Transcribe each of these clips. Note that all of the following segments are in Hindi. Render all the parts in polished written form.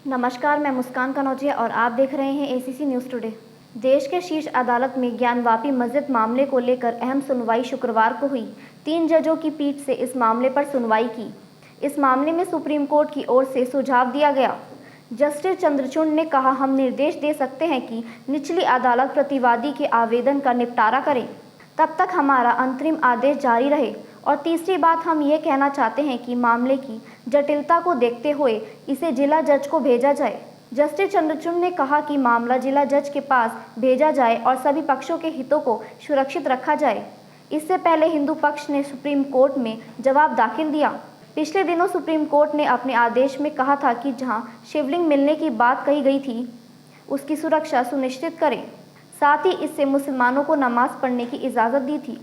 नमस्कार, मैं मुस्कान कनौजिया और आप देख रहे हैं एसीसी न्यूज़ टुडे। देश के शीर्ष अदालत में ज्ञानवापी मस्जिद मामले को लेकर अहम सुनवाई शुक्रवार को हुई। 3 जजों की पीठ से इस मामले पर सुनवाई की। इस मामले में सुप्रीम कोर्ट की ओर से सुझाव दिया गया। जस्टिस चंद्रचूड़ ने कहा, हम निर्देश दे सकते हैं कि निचली अदालत प्रतिवादी के आवेदन का निपटारा करे, तब तक हमारा अंतरिम आदेश जारी रहे। और तीसरी बात, हम ये कहना चाहते हैं कि मामले की जटिलता को देखते हुए इसे जिला जज को भेजा जाए। जस्टिस चंद्रचूड़ ने कहा कि मामला जिला जज के पास भेजा जाए और सभी पक्षों के हितों को सुरक्षित रखा जाए। इससे पहले हिंदू पक्ष ने सुप्रीम कोर्ट में जवाब दाखिल दिया। पिछले दिनों सुप्रीम कोर्ट ने अपने आदेश में कहा था कि जहां शिवलिंग मिलने की बात कही गई थी, उसकी सुरक्षा सुनिश्चित करें। साथ ही इससे मुसलमानों को नमाज पढ़ने की इजाज़त दी थी।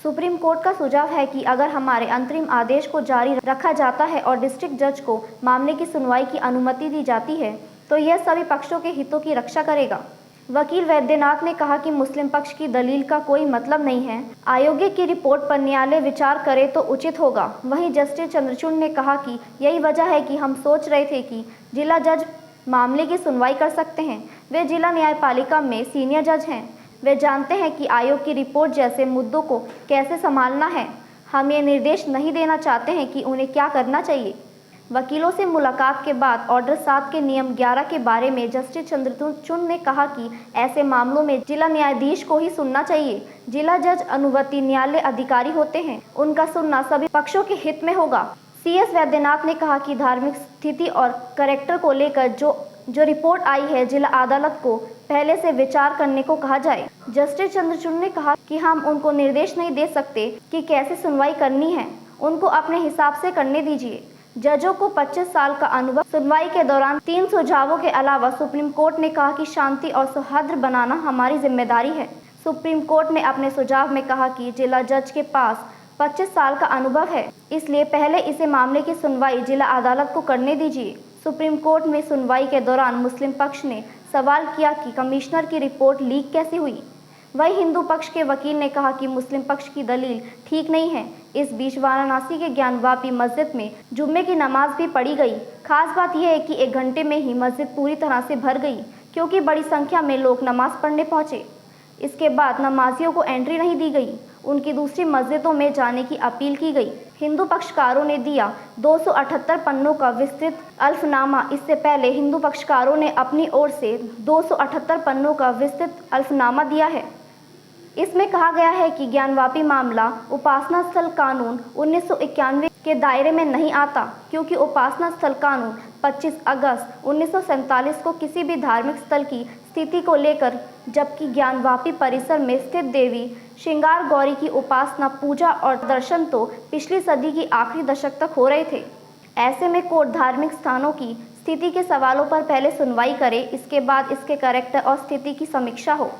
सुप्रीम कोर्ट का सुझाव है कि अगर हमारे अंतरिम आदेश को जारी रखा जाता है और डिस्ट्रिक्ट जज को मामले की सुनवाई की अनुमति दी जाती है, तो यह सभी पक्षों के हितों की रक्षा करेगा। वकील वैद्यनाथ ने कहा कि मुस्लिम पक्ष की दलील का कोई मतलब नहीं है। आयोग की रिपोर्ट पर न्यायालय विचार करे तो उचित होगा। वहीं जस्टिस चंद्रचूड़ ने कहा कि यही वजह है कि हम सोच रहे थे कि जिला जज मामले की सुनवाई कर सकते हैं। वे जिला न्यायपालिका में सीनियर जज हैं। वे जानते हैं कि आयोग की रिपोर्ट जैसे मुद्दों को कैसे संभालना है। हम ये निर्देश नहीं देना चाहते हैं कि उन्हें क्या करना चाहिए। वकीलों से मुलाकात के बाद ऑर्डर 7 के नियम 11 के बारे में जस्टिस चंद्रचूड़ ने कहा कि ऐसे मामलों में जिला न्यायाधीश को ही सुनना चाहिए। जिला जज अनुवर्ती न्यायालय अधिकारी होते हैं, उनका सुनना सभी पक्षों के हित में होगा। CS वैद्यनाथ ने कहा कि धार्मिक स्थिति और कैरेक्टर को लेकर जो रिपोर्ट आई है, जिला अदालत को पहले से विचार करने को कहा जाए। जस्टिस चंद्रचूड़ ने कहा कि हम उनको निर्देश नहीं दे सकते कि कैसे सुनवाई करनी है, उनको अपने हिसाब से करने दीजिए। जजों को 25 साल का अनुभव। सुनवाई के दौरान 3 सुझावों के अलावा सुप्रीम कोर्ट ने कहा कि शांति और सौहार्द बनाना हमारी जिम्मेदारी है। सुप्रीम कोर्ट ने अपने सुझाव में कहा कि जिला जज के पास 25 साल का अनुभव है, इसलिए पहले इसे मामले की सुनवाई जिला अदालत को करने दीजिए। सुप्रीम कोर्ट में सुनवाई के दौरान मुस्लिम पक्ष ने सवाल किया कि कमिश्नर की रिपोर्ट लीक कैसे हुई। वहीं हिंदू पक्ष के वकील ने कहा कि मुस्लिम पक्ष की दलील ठीक नहीं है। इस बीच वाराणसी के ज्ञानवापी मस्जिद में जुम्मे की नमाज भी पढ़ी गई। खास बात यह है कि 1 घंटे में ही मस्जिद पूरी तरह से भर गई, क्योंकि बड़ी संख्या में लोग नमाज पढ़ने पहुंचे। इसके बाद नमाजियों को एंट्री नहीं दी गई, उनकी दूसरी मस्जिदों में जाने की अपील की गई। हिंदू पक्षकारों ने दिया 278 पन्नों का विस्तृत अल्फनामा। इससे पहले हिंदू पक्षकारों ने अपनी ओर से 278 पन्नों का विस्तृत अल्फनामा दिया है। इसमें कहा गया है कि ज्ञानवापी मामला उपासना स्थल कानून 1991 के दायरे में नहीं आता, क्योंकि उपासना स्थल कानून 25 अगस्त 1947 को किसी भी धार्मिक स्थल की स्थिति को लेकर, जबकि ज्ञानवापी परिसर में स्थित देवी श्रृंगार गौरी की उपासना, पूजा और दर्शन तो पिछली सदी की आखिरी दशक तक हो रहे थे। ऐसे में कोर्ट धार्मिक स्थानों की स्थिति के सवालों पर पहले सुनवाई करे, इसके बाद इसके कैरेक्टर और स्थिति की समीक्षा हो।